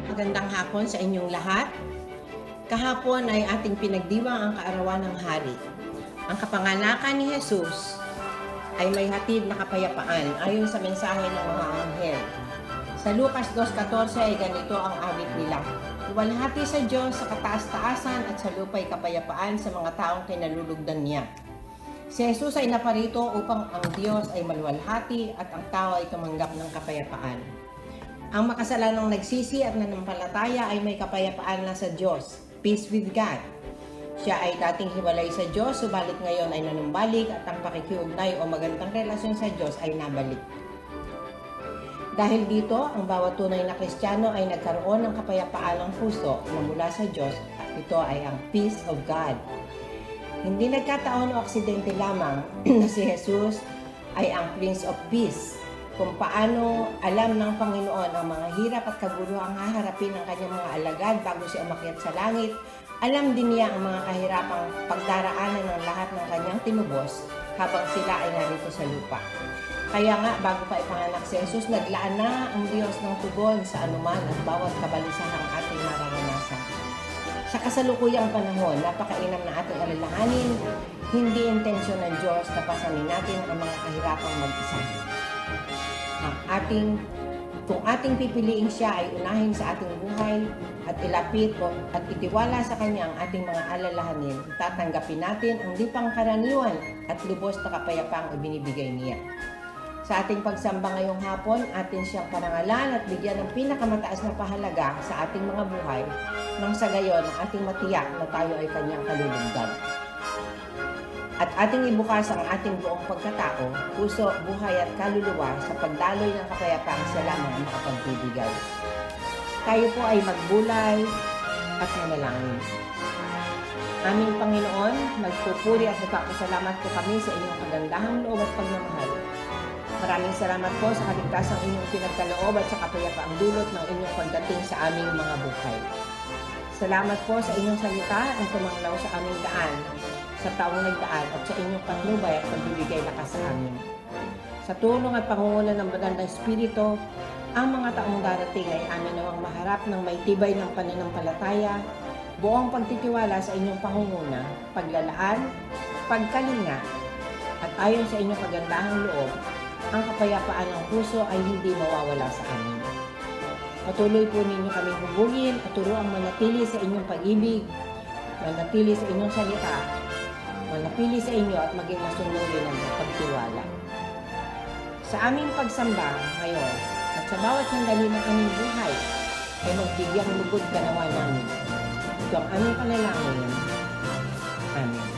Magandang hapon sa inyong lahat. Kahapon ay ating pinagdiwang ang kaarawan ng hari. Ang kapanganakan ni Jesus ay may hatid na kapayapaan ayon sa mensahe ng mga anghel. Sa Lucas 2:14 ay ganito ang awit nila. Luwalhati sa Diyos sa kataas-taasan at sa lupa'y kapayapaan sa mga taong kinalulugdan niya. Si Jesus ay naparito upang ang Diyos ay maluwalhati at ang tao ay tumanggap ng kapayapaan. Ang makasalanang nagsisi at nanampalataya ay may kapayapaan na sa Diyos. Peace with God. Siya ay dating hiwalay sa Diyos, subalit ngayon ay nanumbalik at ang pakikiugnay o magandang relasyon sa Diyos ay nabalik. Dahil dito, ang bawat tunay na Kristiyano ay nagkaroon ng kapayapaan ng puso na mula sa Diyos at ito ay ang peace of God. Hindi nagkataon o aksidente lamang na si Jesus ay ang Prince of Peace. Kung paano alam ng Panginoon ang mga hirap at kaguruhang haharapin ng kanyang mga alagad bago siya umakyat sa langit, alam din niya ang mga kahirapang pagdaraanan ng lahat ng kanyang tinubos habang sila ay narito sa lupa. Kaya nga, bago pa ipanganak si Jesus, naglaan na ang Diyos ng tugon sa anuman at bawat kabalisahang ating mararanasan. Sa kasalukuyang panahon, napakainam na ating alalahanin, hindi intensyon ng Diyos na pasanin natin ang mga kahirapang mag-isa. Kung ating pipiliin siya ay unahin sa ating buhay at ilapit at itiwala sa kanya ang ating mga alalahanin, tatanggapin natin ang di pangkaraniwan at lubos na kapayapaang ibinibigay niya. Sa ating pagsamba ngayong hapon, atin siyang parangalan at bigyan ng pinakamataas na pahalaga sa ating mga buhay nang sa gayon ating matiyak na tayo ay kanyang kalulugdan. At ating ibukas ang ating buong pagkatao, puso, buhay at kaluluwa sa pagdaloy ng kapayapaang siya lamang ang makapagbibigay. Tayo po ay magbulay at manalangin. Aming Panginoon, nagpupuri at nagpapasalamat po kami sa inyong kagandahang loob at pagmamahal. Maraming salamat po sa kaligtasang inyong pinagkaloob at sa kapayapaang dulot ng inyong pagdating sa aming mga buhay. Salamat po sa inyong salita ang tumanglaw sa aming daan, sa taong nagdaan at sa inyong patnubay at pagbibigay lakas sa amin. Sa tulong at pangunguna ng Banal na Espiritu, ang mga taong darating ay amin nawang maharap ng may tibay ng pananampalataya, buong pagtitiwala sa inyong pangunguna, paglalaan, pagkalinga, at ayon sa inyong kagandahang loob, ang kapayapaan ng puso ay hindi mawawala sa amin. Patuloy po ninyo kaming hubugin at turuang manatili sa inyong pag-ibig, manatili sa inyong salita, manatili sa inyo at maging masunurin ng pagtiwala. Sa aming pagsamba ngayon at sa bawat sandali ng aming buhay ay magbigyang lugod ka nawa namin. Ito ang aming panalangin. Amen.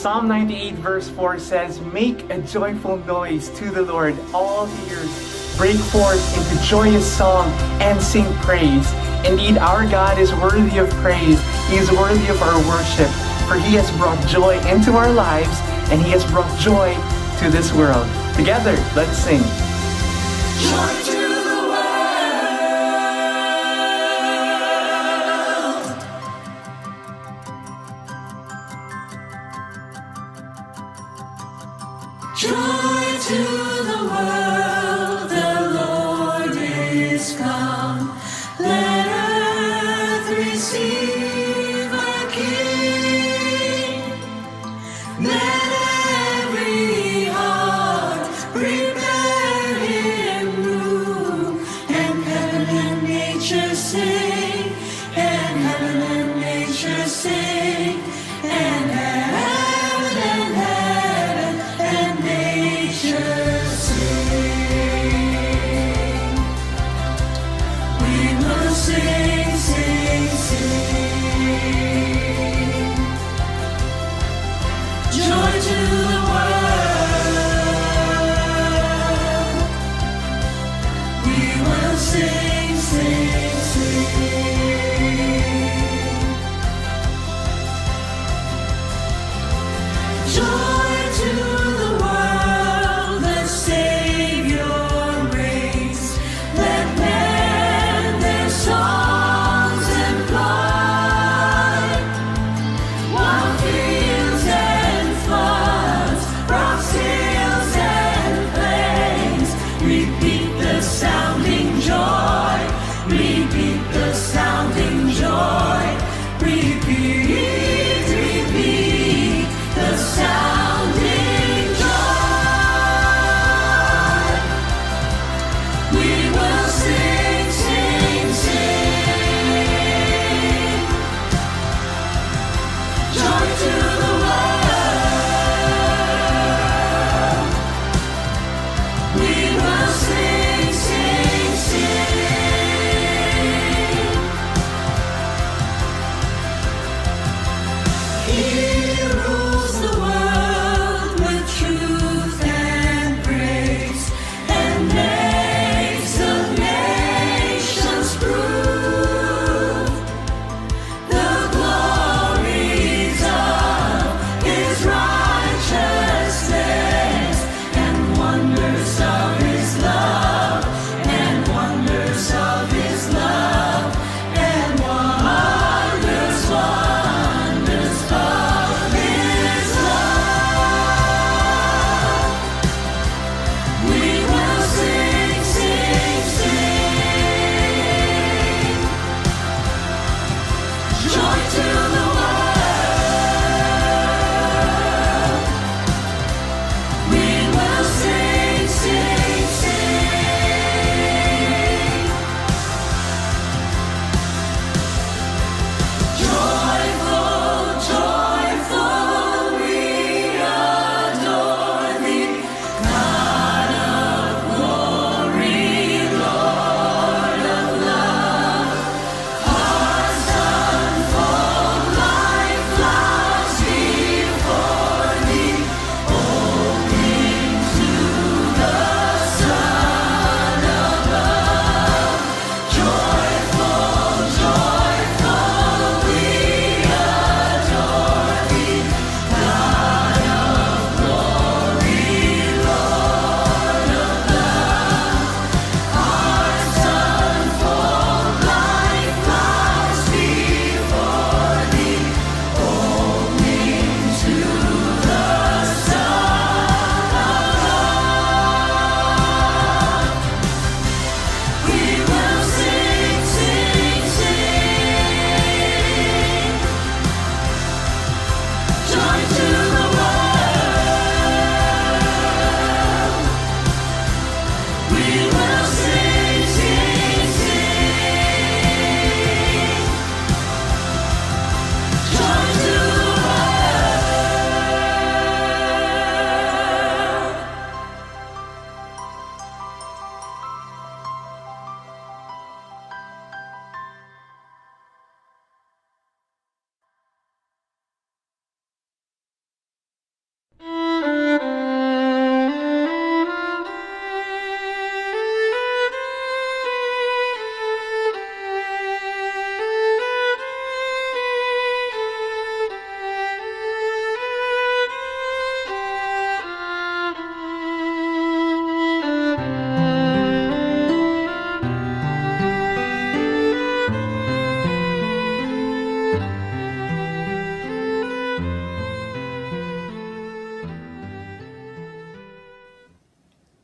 Psalm 98 verse 4 says, "Make a joyful noise to the Lord, all the earth. Break forth into joyous song and sing praise. Indeed, our God is worthy of praise. He is worthy of our worship, for He has brought joy into our lives, and He has brought joy to this world." Together, let's sing. Joy to the world. Joy to the world, the Lord is come. Let earth receive our King. Let every heart prepare Him room, and heaven and nature sing, and heaven and nature sing, and heaven and nature sing. We must sing, sing, sing. joy to the world. We will sing, sing, sing. Joy to the world, the Savior reigns. Let men their songs employ, while fields and floods, rocks, hills, and plains repeat the sounding joy, repeat the sounding joy, repeat, repeat the sounding joy. We will sing, sing, sing. Joy to the world. We will sing, sing, sing. He rules the world with truth and grace, and makes the nations prove the glories of His righteousness, and wonders of His love, and wonders of His love, and wonders, wonders of His love. We will sing, sing, sing. Joy to the world. We will sing, sing, sing. Joyful, joyful, we adore Thee, God of glory, Lord of love. Hearts unfold like flowers before Thee, opening to the Son above. Joyful, joyful, we adore Thee, God of glory, Lord of love. Hearts unfold like flowers before Thee, opening to the Son above. We will sing, sing, sing. Joy to the world. We will sing, sing, sing. Joy to the world.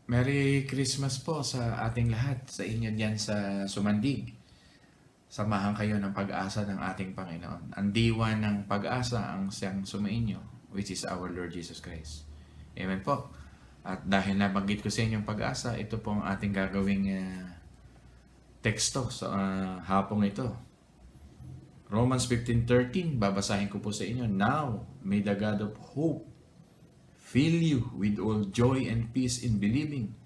Merry Christmas po sa ating lahat, sa inyo diyan sa Sumandig. Samahan kayo ng pag-asa ng ating Panginoon. Ang diwa ng pag-asa ang siyang sumainyo, which is our Lord Jesus Christ. Amen po. At dahil nabanggit ko sa inyong pag-asa, ito po ang ating gagawing teksto sa hapong ito. Romans 15:13, babasahin ko po sa inyo. Now, may the God of hope fill you with all joy and peace in believing,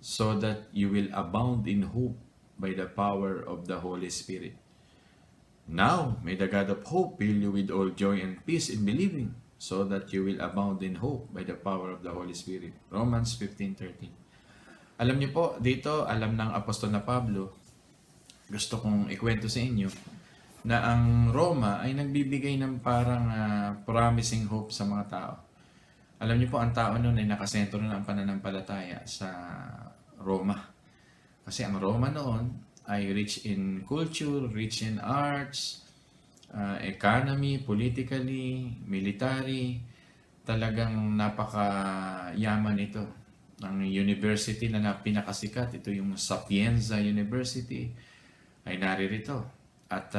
so that you will abound in hope by the power of the Holy Spirit. Now, may the God of hope fill you with all joy and peace in believing, so that you will abound in hope by the power of the Holy Spirit. Romans 15:13. Alam niyo po, dito, alam ng apostol na Pablo, gusto kong ikwento sa inyo, na ang Roma ay nagbibigay ng parang promising hope sa mga tao. Alam niyo po, ang tao noon ay nakasentro na ang pananampalataya sa Roma. Kasi ang Roma noon ay rich in culture, rich in arts, economy, politically, military. Talagang napakayaman ito. Ang university na pinakasikat, ito yung Sapienza University, ay naririto. At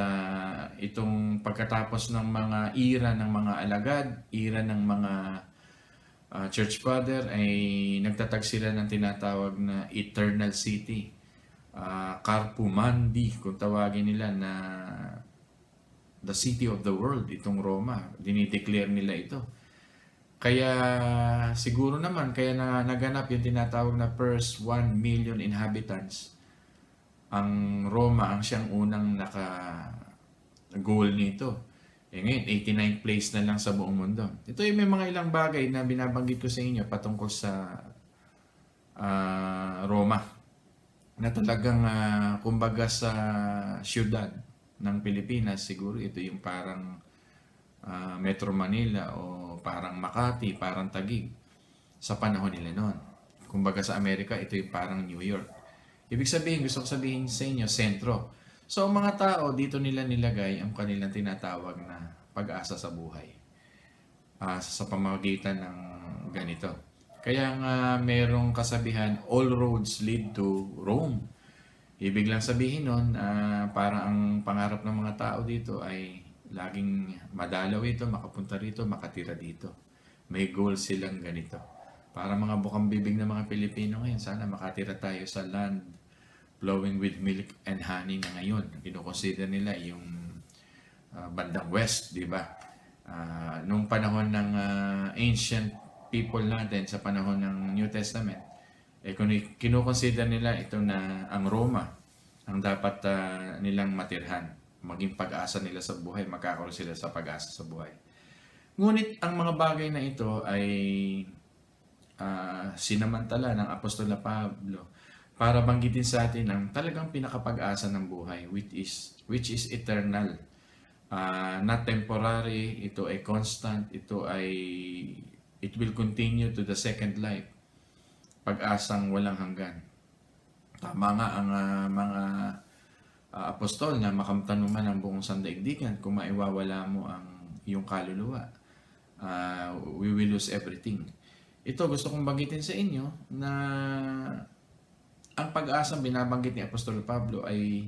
itong pagkatapos ng mga ira ng mga alagad, ira ng mga church father, ay nagtatag sila ng tinatawag na Eternal City. Carpumandi, kung tawagin nila, na the city of the world, itong Roma. Dinideclare nila ito. Kaya siguro naman, kaya naganap yung tinatawag na first 1 million inhabitants. Ang Roma ang siyang unang naka-goal nito. Ngayon, 89th place na lang sa buong mundo. Ito yung may mga ilang bagay na binabanggit ko sa inyo patungkol sa Roma. Na talagang, kumbaga sa syudad ng Pilipinas, siguro ito yung parang Metro Manila o parang Makati, parang Taguig sa panahon nila noon. Kumbaga sa Amerika, ito yung parang New York. Ibig sabihin, gusto ko sabihin sa inyo, sentro. So, ang mga tao, dito nila nilagay ang kanilang tinatawag na pag-asa sa buhay. Sa pamamagitan ng ganito. Kaya nga merong kasabihan, all roads lead to Rome. Ibig lang sabihin nun, para ang pangarap ng mga tao dito ay laging madalaw ito, makapunta rito, makatira dito. May goal silang ganito. Para mga bukang bibig ng mga Pilipino ngayon, sana makatira tayo sa land flowing with milk and honey na ngayon. Kino-consider nila yung bandang west, di ba? Nung panahon ng ancient people natin, sa panahon ng New Testament, kino-consider nila ito na ang Roma ang dapat nilang matirhan. Maging pag-asa nila sa buhay, magkakaroon sila sa pag-asa sa buhay. Ngunit ang mga bagay na ito ay sinamantala ng apostol na Pablo para banggitin sa atin ang talagang pinakapag-asa ng buhay, which is eternal. Not temporary, ito ay constant, it will continue to the second life. Pag-asang walang hanggan. Tama nga ang mga apostol na makamtan man ang buong sandaigdigan kung maiwawala mo ang iyong kaluluwa. We will lose everything. Ito gusto kong banggitin sa inyo na ang pag-asang binabanggit ni Apostol Pablo ay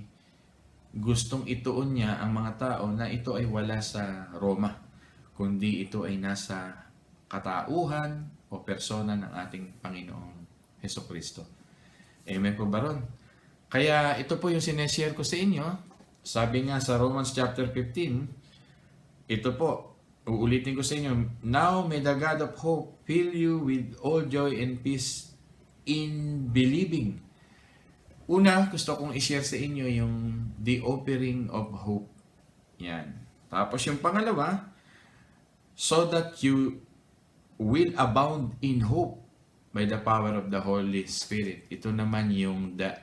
gustong ituon niya ang mga tao na ito ay wala sa Roma, kundi ito ay nasa katauhan o persona ng ating Panginoong Hesukristo. Amen po ba ron? Kaya ito po yung sineshare ko sa inyo. Sabi nga sa Romans chapter 15, ito po, uulitin ko sa inyo, now may the God of hope fill you with all joy and peace in believing. Una, gusto kong i-share sa inyo yung the offering of hope. Yan. Tapos yung pangalawa, so that you will abound in hope by the power of the Holy Spirit. Ito naman yung the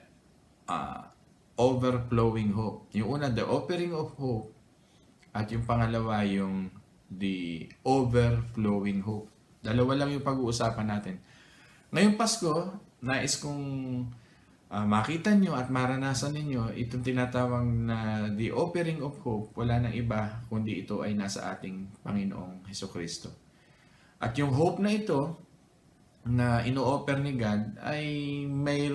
overflowing hope. Yung una, the offering of hope. At yung pangalawa, yung the overflowing hope. Dalawa lang yung pag-uusapan natin. Ngayong Pasko, nais kong makita nyo at maranasan ninyo itong tinatawag na the offering of hope. Wala nang iba kundi ito ay nasa ating Panginoong Hesukristo. At yung hope na ito na ino-offer ni God ay may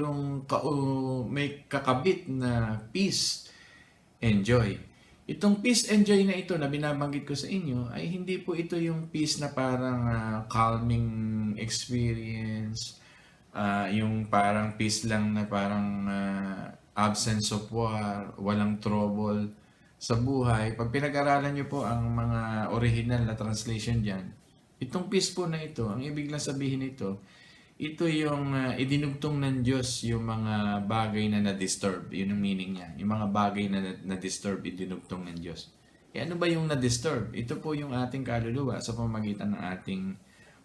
kakabit na peace and joy. Itong peace and joy na ito na binabanggit ko sa inyo ay hindi po ito yung peace na parang calming experience, yung parang peace lang na parang absence of war, walang trouble sa buhay. Pag pinag-aralan nyo po ang mga original na translation dyan, itong peace po na ito, ang ibig lang sabihin nito, ito yung idinugtong ng Diyos yung mga bagay na na-disturb. Yun ang meaning niya. Yung mga bagay na na-disturb, idinugtong ng Diyos. Ano ba yung na-disturb? Ito po yung ating kaluluwa sa pamamagitan ng ating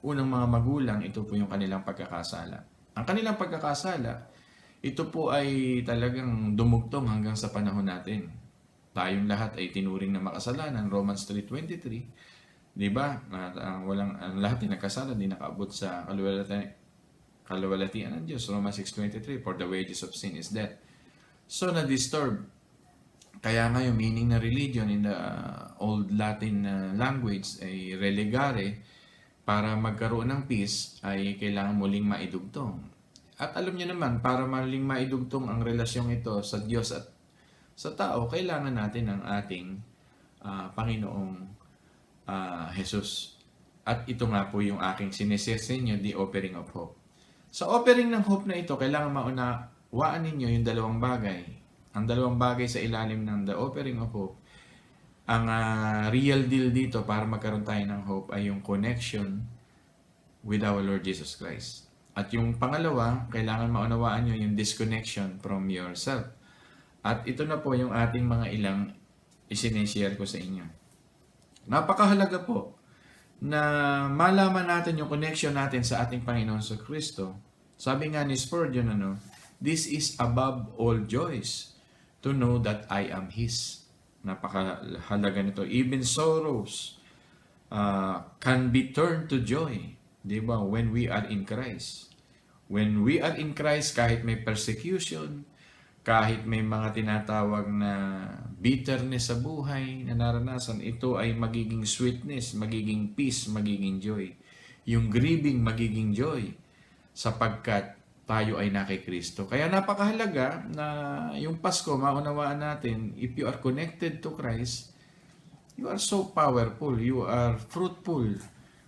unang mga magulang. Ito po yung kanilang pagkakasala. Ang kanilang pagkakasala, ito po ay talagang dumugtong hanggang sa panahon natin. Tayong lahat ay tinuring na makasalanan. Romans 3:23. Di ba? Ang lahat ay nagkasala, di nakaabot sa kaluwalhatian ng Diyos. Romans 6:23, for the wages of sin is death. So, na-disturb. Kaya nga yung meaning na religion in the Old Latin language ay religare, para magkaroon ng peace ay kailangan muling maidugtong. At alam niyo naman, para muling maidugtong ang relasyong ito sa Diyos at sa tao, kailangan natin ng ating Panginoong Jesus. At ito nga po yung aking sinisir sa inyo, the offering of hope. Sa offering ng hope na ito, kailangan maunawaan ninyo yung dalawang bagay. Ang dalawang bagay sa ilalim ng the offering of hope, ang real deal dito para magkaroon tayo ng hope ay yung connection with our Lord Jesus Christ. At yung pangalawa, kailangan maunawaan nyo yung disconnection from yourself. At ito na po yung ating mga ilang isineshare ko sa inyo. Napakahalaga po na malaman natin yung connection natin sa ating Panginoon sa Kristo. Sabi nga ni Spurgeon, this is above all joys, to know that I am His. Napakahalaga nito. Even sorrows can be turned to joy. Diba? When we are in Christ. When we are in Christ, kahit may persecution, kahit may mga tinatawag na bitterness sa buhay na naranasan, ito ay magiging sweetness, magiging peace, magiging joy. Yung grieving, magiging joy. Sapagkat tayo ay na kay Kristo. Kaya napakahalaga na yung Pasko, maunawaan natin, if you are connected to Christ, you are so powerful, you are fruitful.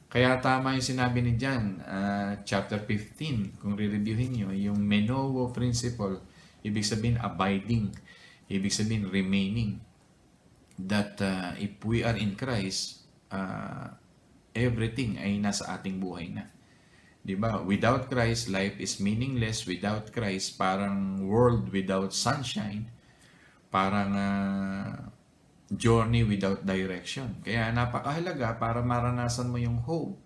Kaya tama yung sinabi ni John, chapter 15, kung re-reviewin nyo, yung Menowo principle, ibig sabihin abiding, ibig sabihin remaining. That if we are in Christ, everything ay nasa ating buhay na. Diba? Without Christ, life is meaningless. Without Christ, parang world without sunshine. Parang journey without direction. Kaya napakahalaga para maranasan mo yung hope,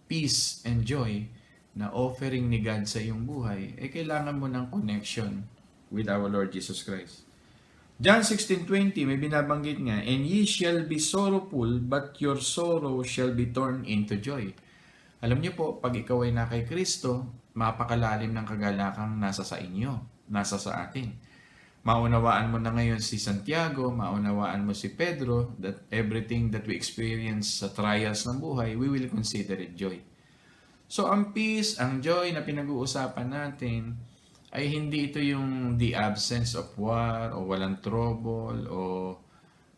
peace, and joy na offering ni God sa iyong buhay, kailangan mo ng connection with our Lord Jesus Christ. John 16:20, may binabanggit nga, and ye shall be sorrowful, but your sorrow shall be turned into joy. Alam niyo po, pag ikaw ay na kay Kristo, mapakalalim ng kagalakang nasa sa inyo, nasa sa atin. Maunawaan mo na ngayon si Santiago, maunawaan mo si Pedro, that everything that we experience sa trials ng buhay, we will consider it joy. So, ang peace, ang joy na pinag-uusapan natin, ay hindi ito yung the absence of war, o walang trouble, o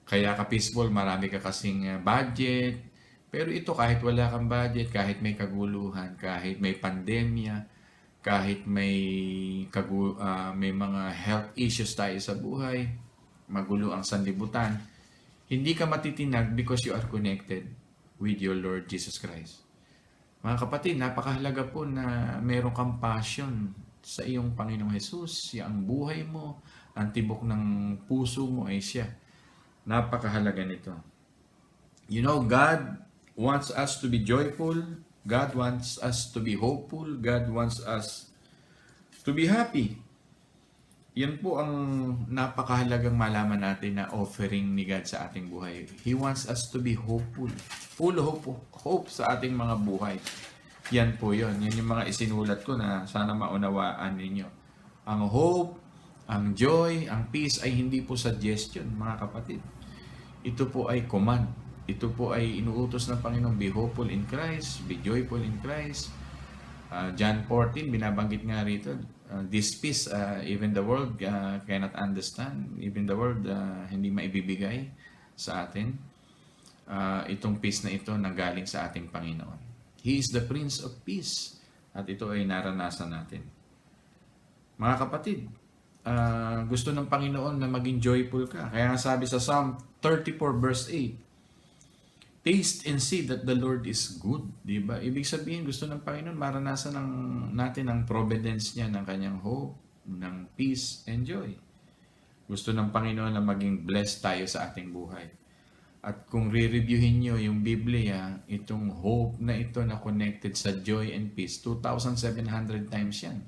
kaya ka peaceful, marami ka kasing budget. Pero ito kahit wala kang budget, kahit may kaguluhan, kahit may pandemya, kahit may mga health issues tayo sa buhay, magulo ang sanlibutan, hindi ka matitinag because you are connected with your Lord Jesus Christ. Mga kapatid, napakahalaga po na meron kang passion sa iyong Panginoong Jesus, ang buhay mo, ang tibok ng puso mo ay siya. Napakahalaga nito. You know, God wants us to be joyful. God wants us to be hopeful. God wants us to be happy. Yan po ang napakahalagang malaman natin na offering ni God sa ating buhay. He wants us to be hopeful. Full of hope sa ating mga buhay. Yan po yun. Yan yung mga isinulat ko na sana maunawaan ninyo. Ang hope, ang joy, ang peace ay hindi po suggestion, mga kapatid. Ito po ay command. Ito po ay inuutos ng Panginoon, be hopeful in Christ, be joyful in Christ. John 14, binabanggit nga rito, this peace, even the world cannot understand, even the world hindi maibibigay sa atin. Itong peace na ito nanggaling sa ating Panginoon. He is the Prince of Peace. At ito ay naranasan natin. Mga kapatid, gusto ng Panginoon na maging joyful ka. Kaya nga sabi sa Psalm 34 verse 8, taste and see that the Lord is good. Diba? Ibig sabihin, gusto ng Panginoon, maranasan natin ang providence niya, ng kanyang hope, ng peace and joy. Gusto ng Panginoon na maging blessed tayo sa ating buhay. At kung re-reviewin nyo yung Biblia, itong hope na ito na connected sa joy and peace, 2,700 times yan.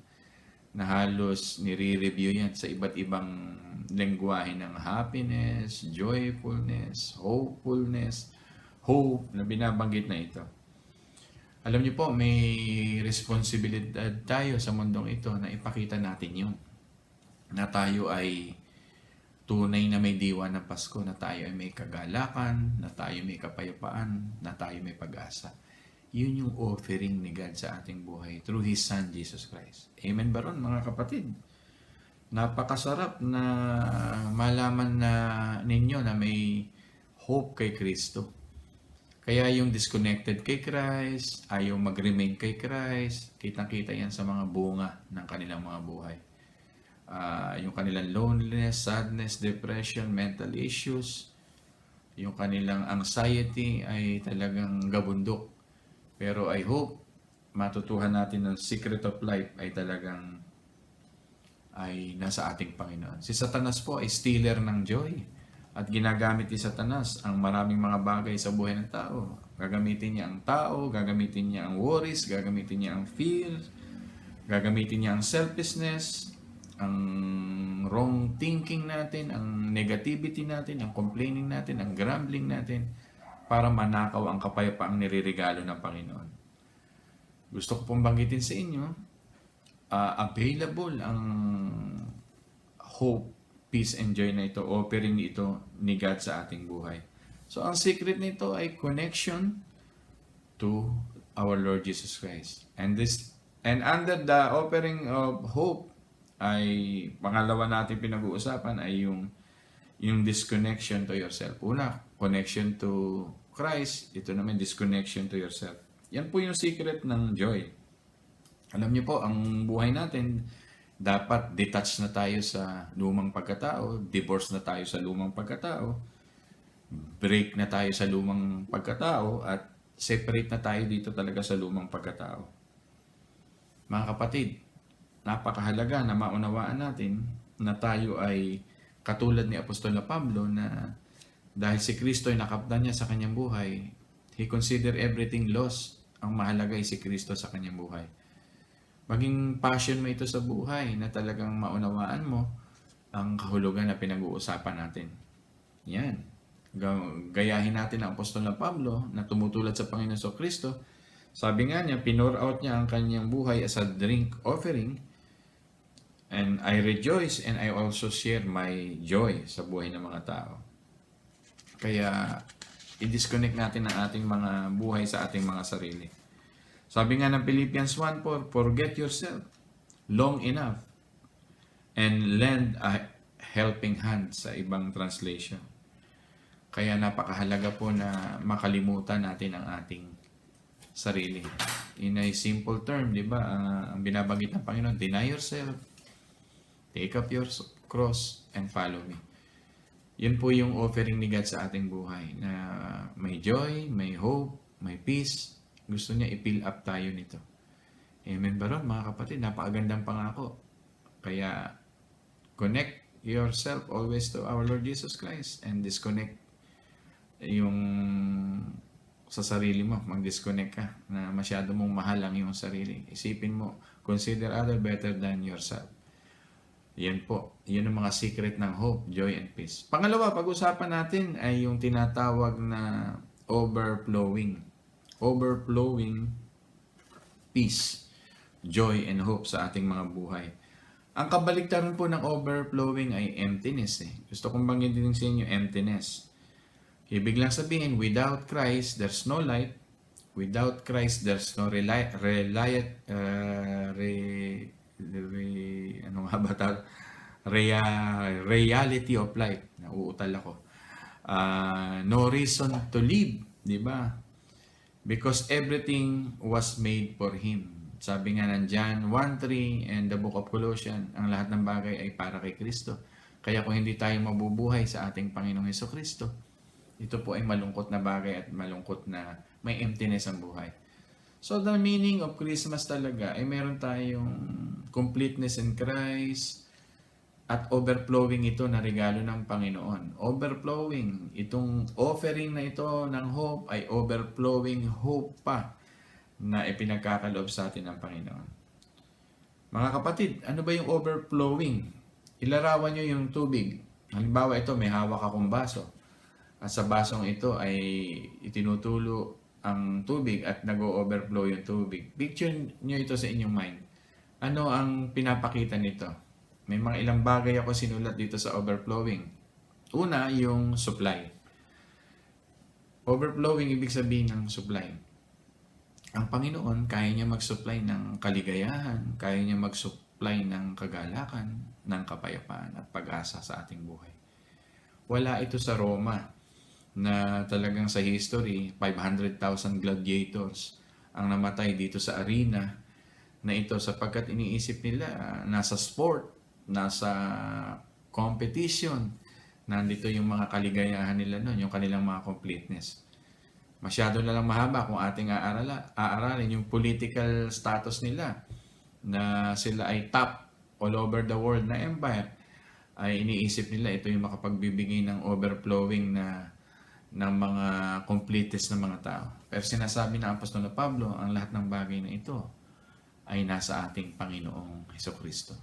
Na halos nire-review yan sa iba't ibang lengguwahe ng happiness, joyfulness, hopefulness, hope na binabanggit na ito. Alam niyo po, may responsibilidad tayo sa mundong ito na ipakita natin yun. Na tayo ay tunay na may diwa ng Pasko, na tayo ay may kagalakan, na tayo may kapayapaan, na tayo may pag-asa. Yun yung offering ni God sa ating buhay through His Son, Jesus Christ. Amen ba ron, mga kapatid? Napakasarap na malaman na ninyo na may hope kay Kristo. Kaya yung disconnected kay Christ, ayaw mag-remain kay Christ, kitang-kita yan sa mga bunga ng kanilang mga buhay. Yung kanilang loneliness, sadness, depression, mental issues, yung kanilang anxiety ay talagang gabundok. Pero I hope matutuhan natin ng secret of life ay talagang ay nasa ating Panginoon. Si Satanas po ay stealer ng joy at ginagamit ni Satanas ang maraming mga bagay sa buhay ng tao. Gagamitin niya ang tao, gagamitin niya ang worries, gagamitin niya ang fears, gagamitin niya ang selfishness, ang wrong thinking natin, ang negativity natin, ang complaining natin, ang grumbling natin para manakaw ang kapayapaang nireregalo ng Panginoon. Gusto ko pong banggitin sa inyo, available ang hope, peace, and joy na ito, offering ito ni God sa ating buhay. So, ang secret nito ay connection to our Lord Jesus Christ. And under the offering of hope, ay pangalawa natin pinag-uusapan ay yung disconnection to yourself. Una, connection to Christ. Ito naman, disconnection to yourself. Yan po yung secret ng joy. Alam niyo po, ang buhay natin, dapat detach na tayo sa lumang pagkatao, divorce na tayo sa lumang pagkatao, break na tayo sa lumang pagkatao, at separate na tayo dito talaga sa lumang pagkatao. Mga kapatid, napakahalaga na maunawaan natin na tayo ay katulad ni Apostol Pablo na dahil si Kristo ay nakaptan niya sa kanyang buhay, he consider everything lost. Ang mahalaga ay si Kristo sa kanyang buhay. Maging passion mo ito sa buhay na talagang maunawaan mo ang kahulugan na pinag-uusapan natin. Yan. Gayahin natin ang Apostol Pablo na tumutulad sa Panginoon sa Kristo. Sabi nga niya, pinore out niya ang kanyang buhay as a drink offering. And I rejoice and I also share my joy sa buhay ng mga tao. Kaya, i-disconnect natin ang ating mga buhay sa ating mga sarili. Sabi nga ng Philippians 1:4, forget yourself long enough and lend a helping hand sa ibang translation. Kaya napakahalaga po na makalimutan natin ang ating sarili. In a simple term, di ba, ang binabanggit ng Panginoon, deny yourself, take up your cross, and follow me. Yun po yung offering ni God sa ating buhay, na may joy, may hope, may peace. Gusto niya i-fill up tayo nito. Amen ba ron, mga kapatid? Napakagandang pangako. Kaya, connect yourself always to our Lord Jesus Christ and disconnect yung sa sarili mo. Mag-disconnect ka na masyado mong mahal ang iyong sarili. Isipin mo, consider other better than yourself. Yan po. Yan ang mga secret ng hope, joy, and peace. Pangalawa, pag-usapan natin ay yung tinatawag na overflowing. Overflowing peace, joy, and hope sa ating mga buhay. Ang kabaligtaran po ng overflowing ay emptiness. Gusto kong banggitin sa inyo, emptiness. Ibig lang sabihin, without Christ, there's no light. Without Christ, there's no reality of life. Nauutal ako. No reason to live, di ba? Because everything was made for Him. Sabi nga ng John 1:3 and the book of Colossians, ang lahat ng bagay ay para kay Kristo. Kaya kung hindi tayo mabubuhay sa ating Panginoong Hesukristo, ito po ay malungkot na bagay at malungkot na may emptiness ang buhay. So the meaning of Christmas talaga ay meron tayong completeness in Christ, At overflowing ito na regalo ng Panginoon. Overflowing. Itong offering na ito ng hope ay overflowing hope pa na ipinagkakaloob sa atin ng Panginoon. Mga kapatid, ano ba yung overflowing? Ilarawan nyo yung tubig. Halimbawa ito, may hawak akong baso. At sa basong ito ay itinutulo ang tubig at nag-overflow yung tubig. Picture nyo ito sa inyong mind. Ano ang pinapakita nito? May mga ilang bagay ako sinulat dito sa overflowing. Una, yung supply. Overflowing, ibig sabihin ng supply. Ang Panginoon, kaya niya mag-supply ng kaligayahan, kaya niya mag-supply ng kagalakan, ng kapayapaan at pag-asa sa ating buhay. Wala ito sa Roma na talagang sa history, 500,000 gladiators ang namatay dito sa arena na ito sapagkat iniisip nila nasa sport, nasa competition, nandito yung mga kaligayahan nila noon, yung kanilang mga completeness. Masyado na lang mahaba kung ating aaralin yung political status nila na sila ay top all over the world na empire, ay iniisip nila ito yung makapagbibigay ng overflowing na ng mga completeness ng mga tao. Pero sinasabi ng Apostol Pablo, ang lahat ng bagay na ito ay nasa ating Panginoong Hesukristo.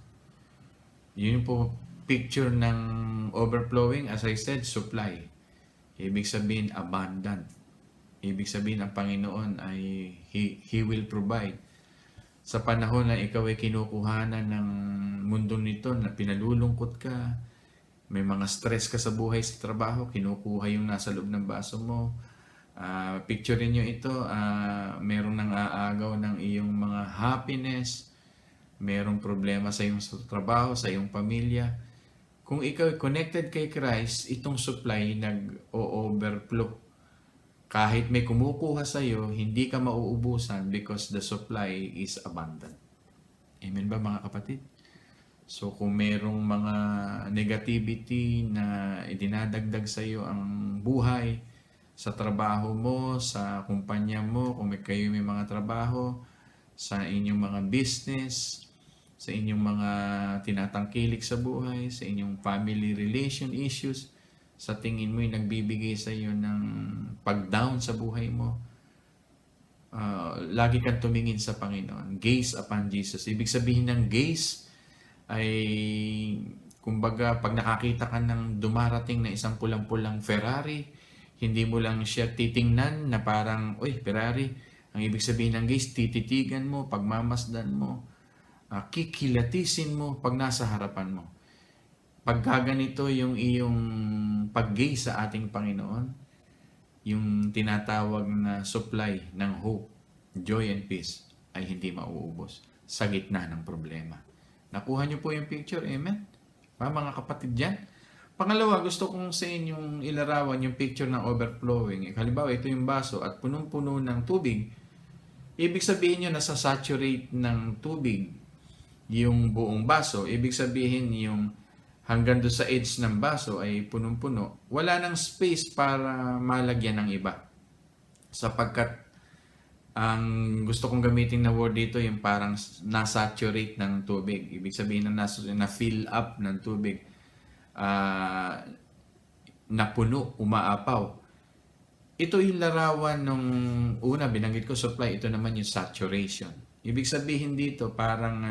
Yun po picture ng overflowing, as I said, supply. Ibig sabihin abundant. Ibig sabihin ang Panginoon ay He will provide. Sa panahon na ikaw ay kinukuhanan ng mundo nito na pinalulungkot ka, may mga stress ka sa buhay, sa trabaho, kinukuha yung nasa loob ng baso mo. Picturein nyo ito, merong nang aagaw ng iyong mga happiness, merong problema sa iyong trabaho, sa iyong pamilya. Kung ikaw ay connected kay Christ, itong supply nag-o-overflow. Kahit may kumukuha sa iyo, hindi ka mauubusan because the supply is abundant. Amen ba mga kapatid? So kung merong mga negativity na idinadagdag sa iyo ang buhay, sa trabaho mo, sa kumpanya mo, kung kayo may mga trabaho, sa inyong mga business, sa inyong mga tinatangkilik sa buhay, sa inyong family relation issues, sa tingin mo yung nagbibigay sa iyo ng pag-down sa buhay mo, lagi kang tumingin sa Panginoon. Gaze upon Jesus. Ibig sabihin ng gaze ay, kumbaga, pag nakakita ka ng dumarating na isang pulang-pulang Ferrari, hindi mo lang siya titingnan na parang, uy, Ferrari. Ang ibig sabihin ng gaze, tititigan mo, pagmamasdan mo, kikilatisin mo pag nasa harapan mo. Pag gaganito yung iyong pag-gaze sa ating Panginoon, yung tinatawag na supply ng hope, joy and peace ay hindi mauubos sa gitna ng problema. Nakuha niyo po yung picture, amen? Mga kapatid dyan. Pangalawa, gusto kong sa inyong ilarawan yung picture ng overflowing. Halimbawa, ito yung baso at punong-puno ng tubig. Ibig sabihin nyo, nasa-saturate ng tubig yung buong baso. Ibig sabihin yung hanggang doon sa edge ng baso ay punong-puno. Wala nang space para malagyan ng iba. Sapagkat ang gusto kong gamitin na word dito yung parang na-saturate ng tubig. Ibig sabihin na fill up ng tubig. Napuno, umaapaw. Ito yung larawan nung una, binanggit ko supply. Ito naman yung saturation. Ibig sabihin dito parang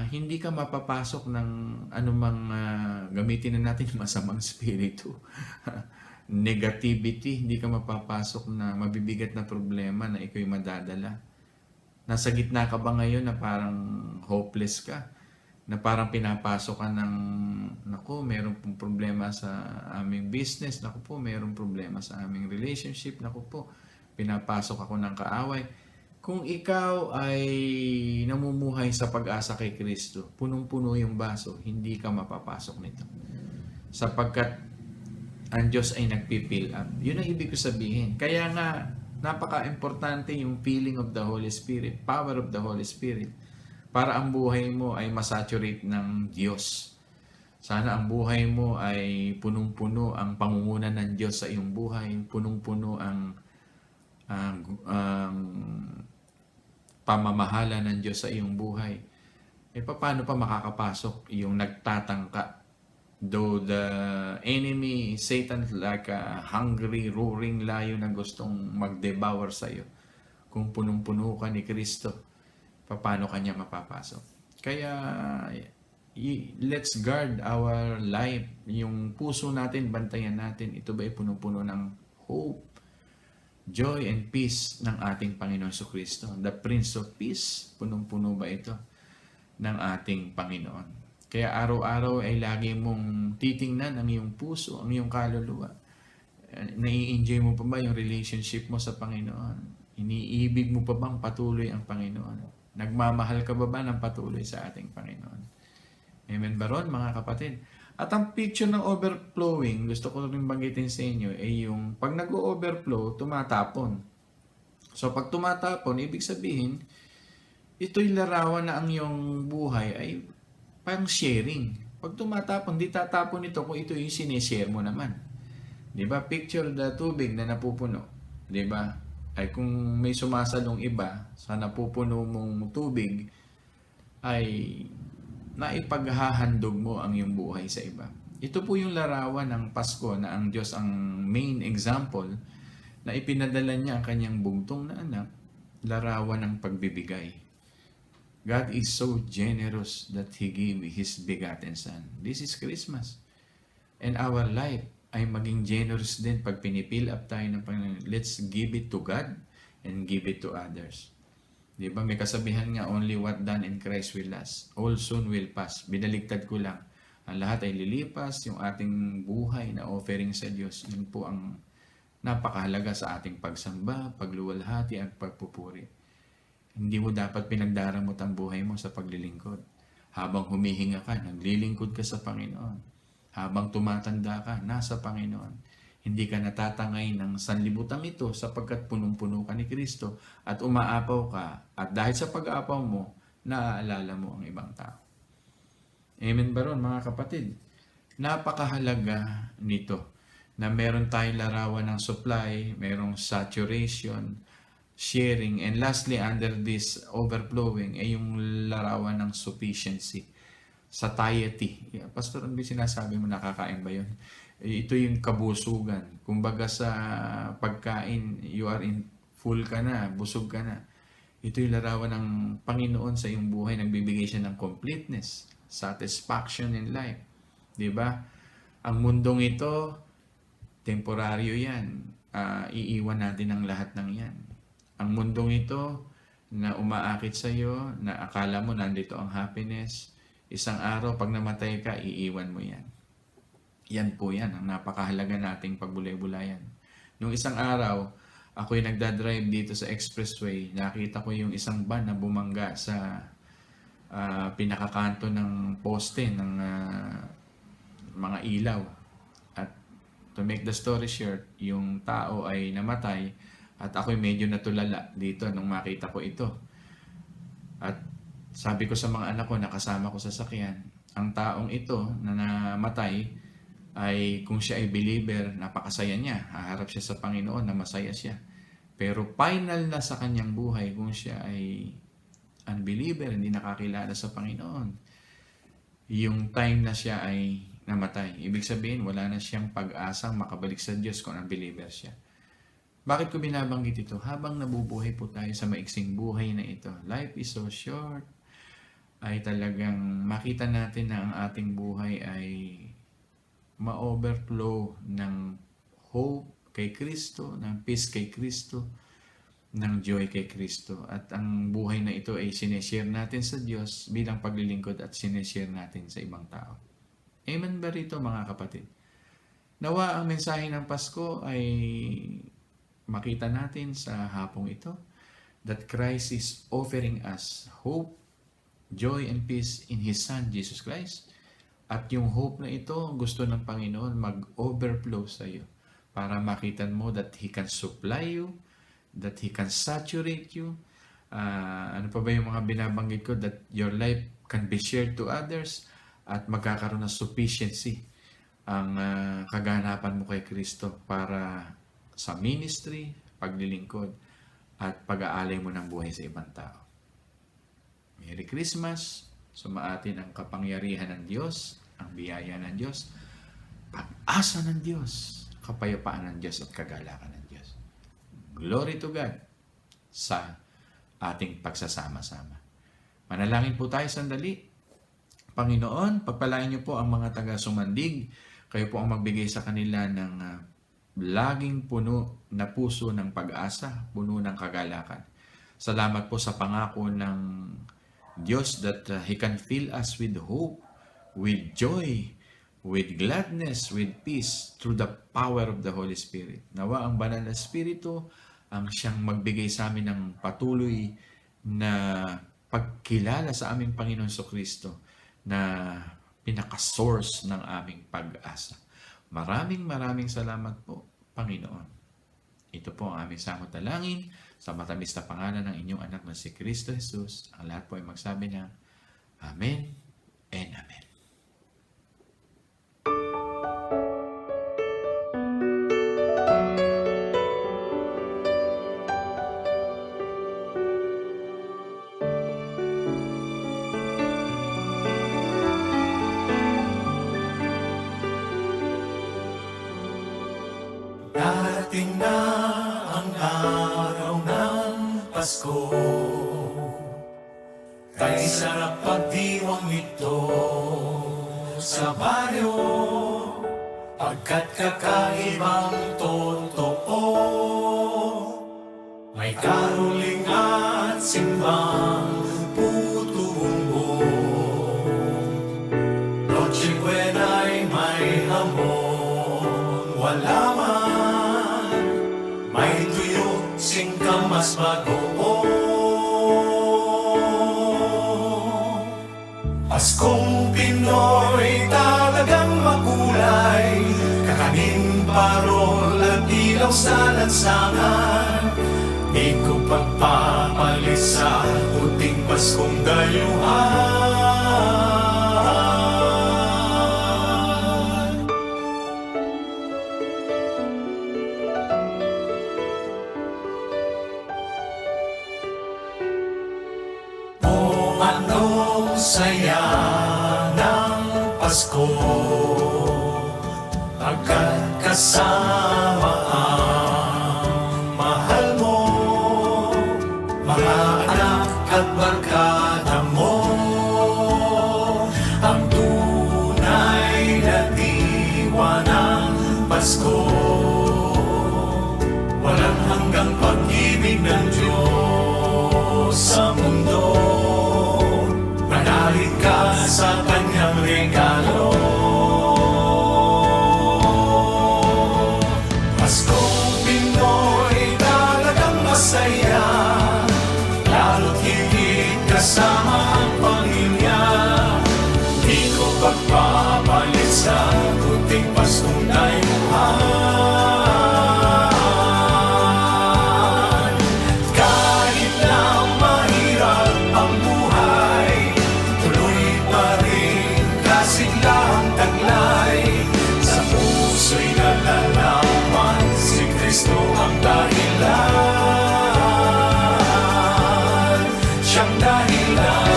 hindi ka mapapasok ng anumang gamitin na natin masamang spirito. Negativity, hindi ka mapapasok na mabibigat na problema na ikaw madadala. Nasa gitna ka ba ngayon na parang hopeless ka? Na parang pinapasok ka ng, naku, meron pong problema sa aming business, naku po, meron problema sa aming relationship, naku po, pinapasok ako ng kaaway. Kung ikaw ay namumuhay sa pag-asa kay Kristo, punong-puno yung baso, hindi ka mapapasok nito. Sapagkat ang Diyos ay nagpipill up. Yun ang ibig ko sabihin. Kaya nga, napaka-importante yung feeling of the Holy Spirit, power of the Holy Spirit, para ang buhay mo ay masaturate ng Diyos. Sana ang buhay mo ay punong-puno ang pangunguna ng Diyos sa iyong buhay, punong-puno ang pamamahala ng Diyos sa iyong buhay. Paano pa makakapasok yung nagtatangka? Though the enemy, Satan, like a hungry, roaring lion na gustong mag-devour sa'yo. Kung punong-puno ka ni Kristo, paano kanya mapapasok? Kaya, let's guard our life. Yung puso natin, bantayan natin. Ito ba ay punong-puno ng hope, joy, and peace ng ating Panginoon Kristo? The Prince of Peace, punong-puno ba ito ng ating Panginoon? Kaya araw-araw ay lagi mong titingnan ang iyong puso, ang iyong kaluluwa. Nai-enjoy mo pa ba yung relationship mo sa Panginoon? Iniibig mo pa bang patuloy ang Panginoon? Nagmamahal ka ba ng patuloy sa ating Panginoon? Amen ba ron, mga kapatid? At ang picture ng overflowing, gusto ko rin banggitin sa inyo, ay yung pag nag-overflow, tumatapon. So pag tumatapon, ibig sabihin, ito'y larawan na ang iyong buhay ay parang sharing. Pag tumatapon, di tatapon ito kung ito yung sinishare mo naman. Di ba? Picture the tubig na napupuno. Di ba? Ay kung may sumasalong iba sa napupuno mong tubig, ay naipaghahandog mo ang iyong buhay sa iba. Ito po yung larawan ng Pasko na ang Diyos ang main example na ipinadala niya ang kanyang bugtong na anak, larawan ng pagbibigay. God is so generous that He gave His begotten Son. This is Christmas. And our life ay maging generous din pag pinipil up tayo ng Panginoon. Let's give it to God and give it to others. Di ba? May kasabihan nga, only what done in Christ will last. All soon will pass. Binaligtad ko lang. Ang lahat ay lilipas. Yung ating buhay na offering sa Diyos, yun po ang napakahalaga sa ating pagsamba, pagluwalhati at pagpupuri. Hindi mo dapat pinagdaramot ang buhay mo sa paglilingkod. Habang humihinga ka, naglilingkod ka sa Panginoon. Habang tumatanda ka, nasa Panginoon. Hindi ka natatangay ng sanlibutan ito sapagkat punong-puno ka ni Kristo at umaapaw ka. At dahil sa pag-aapaw mo, naaalala mo ang ibang tao. Amen ba ron, mga kapatid? Napakahalaga nito na meron tayong larawan ng supply, merong saturation, sharing, and lastly, under this overflowing, ay yung larawan ng sufficiency, satiety. Yeah, Pastor, ano ba sinasabi mo, nakakain ba yun? Ito yung kabusugan. Kumbaga sa pagkain, you are in full ka na, busog ka na. Ito yung larawan ng Panginoon sa iyong buhay, nagbibigay siya ng completeness, satisfaction in life. Diba? Ang mundong ito, temporaryo yan. Iiwan natin ang lahat ng yan. Ang mundong ito na umaakit sa iyo, na akala mo nandito ang happiness, isang araw pag namatay ka, iiwan mo yan. Yan po yan, ang napakahalaga nating pagbulay-bulayan. Nung isang araw, ako'y nagdadrive dito sa expressway, nakita ko yung isang van na bumangga sa pinakakanto ng poste ng mga ilaw. At to make the story short, yung tao ay namatay, at ako'y medyo natulala dito nung makita ko ito. At sabi ko sa mga anak ko, nakasama ko sa sakyan, ang taong ito na namatay ay kung siya ay believer, napakasaya niya. Haharap siya sa Panginoon na masaya siya. Pero final na sa kanyang buhay kung siya ay unbeliever, hindi nakakilala sa Panginoon. Yung time na siya ay namatay. Ibig sabihin, wala na siyang pag-asang makabalik sa Diyos kung unbeliever siya. Bakit ko binabanggit ito? Habang nabubuhay po tayo sa maiksing buhay na ito, life is so short, ay talagang makita natin na ang ating buhay ay ma-overflow ng hope kay Kristo, ng peace kay Kristo, ng joy kay Kristo. At ang buhay na ito ay sineshare natin sa Diyos bilang paglilingkod at sineshare natin sa ibang tao. Amen ba rito, mga kapatid? Nawa ang mensahe ng Pasko ay makita natin sa hapong ito that Christ is offering us hope, joy, and peace in His Son, Jesus Christ. At yung hope na ito, gusto ng Panginoon mag-overflow sa iyo para makita mo that He can supply you, that He can saturate you. Ano pa ba yung mga binabanggit ko? That your life can be shared to others at magkakaroon ng sufficiency ang kaganapan mo kay Kristo para sa ministry, paglilingkod, at pag-aalay mo ng buhay sa ibang tao. Merry Christmas, Sumaatin ang kapangyarihan ng Diyos, ang biyaya ng Diyos, pag-asa ng Diyos, kapayapaan ng Diyos at kagalakan ng Diyos. Glory to God sa ating pagsasama-sama. Manalangin po tayo sandali. Panginoon, pagpalain niyo po ang mga taga-Sumandig. Kayo po ang magbigay sa kanila ng laging puno na puso ng pag-asa, puno ng kagalakan. Salamat po sa pangako ng Diyos that He can fill us with hope, with joy, with gladness, with peace through the power of the Holy Spirit. Nawa ang banal na Espiritu ang siyang magbigay sa amin ng patuloy na pagkilala sa aming Panginoon Kristo na pinaka-source ng aming pag-asa. Maraming salamat po, Panginoon. Ito po ang aming samot na langin sa matamis na pangalan ng inyong anak na si Kristo Jesus. Ang lahat po ay magsabi ng Amen and Amen. Darating na ang araw ng Pasko. Kay sarap pagdiwang ito sa baryo, pagkat kakaibang totoo. May karuling at simbang putumbong. Noche Buena'y may hamon, wala man. May tuyo, singkamas bagoong. Paskong Pinoy talagang makulay, kakanin, parol at ilaw sa lansangan. Di ko pagpapalit sa puting Paskong dayuhan. O anong saya ng Pasko, pagkat kasama ang mahal mo, mga anak at barkada mo. Ang tunay na diwa ng Pasko, walang hanggang pag-ibig ng Diyos sa mundo. Manalig ka sa kanyang regalo. Paskong Pinoy talagang masaya, lalo't higit kasama ang pamilya. Di ko pagpapalit sa puting Paskong dayuhan. Kahit na mahirap ang buhay, tuloy pa rin kasiglang taglay. Sa puso'y nalalaman, si Kristo ang dahilan. Siyang dahilan,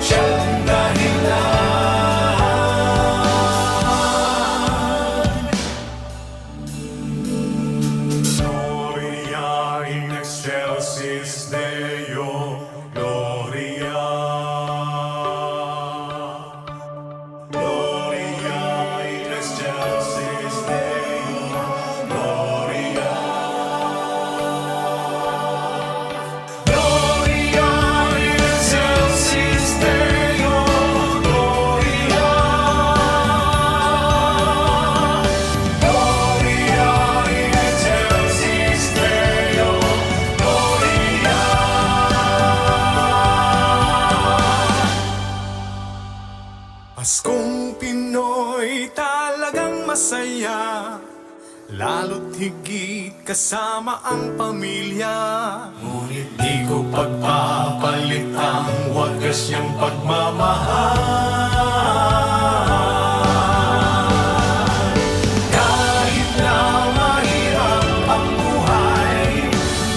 siyang dahilan. Gloria in excelsis Deo, Gloria. Gloria in excelsis Deo, Gloria. Gloria in excelsis Deo, Gloria. Gloria in excelsis Deo, Gloria. Paskong Pinoy talagang masaya, lalo't higit kasama ang pamilya. Ngunit di ko pagpapalit ang wagas niyang pagmamahal. Kahit na mahirap ang buhay,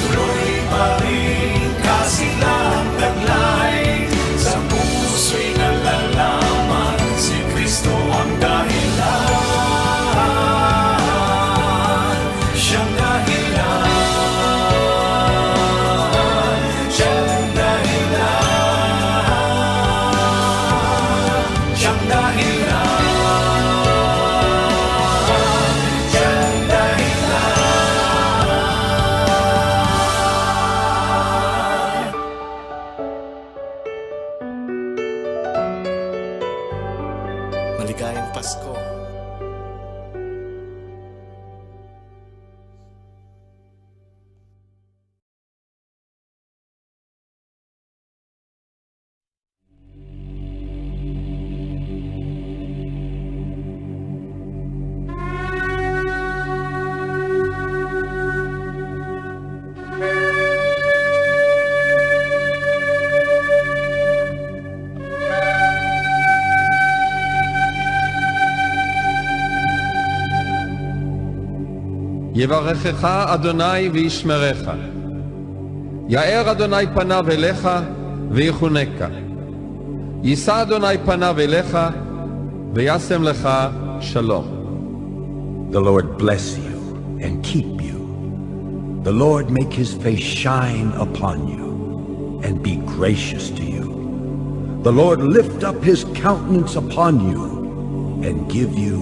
tuloy pa rin kasiglang taglay. יברכך אדוני וישמרך. יאר אדוני פניו אליך ויחונקה. יישא אדוני פניו אליך וישם לך שלום. The Lord bless you and keep you. The Lord make his face shine upon you and be gracious to you. The Lord lift up his countenance upon you and give you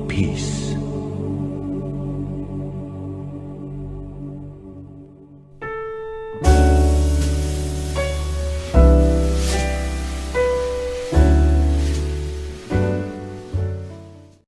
peace.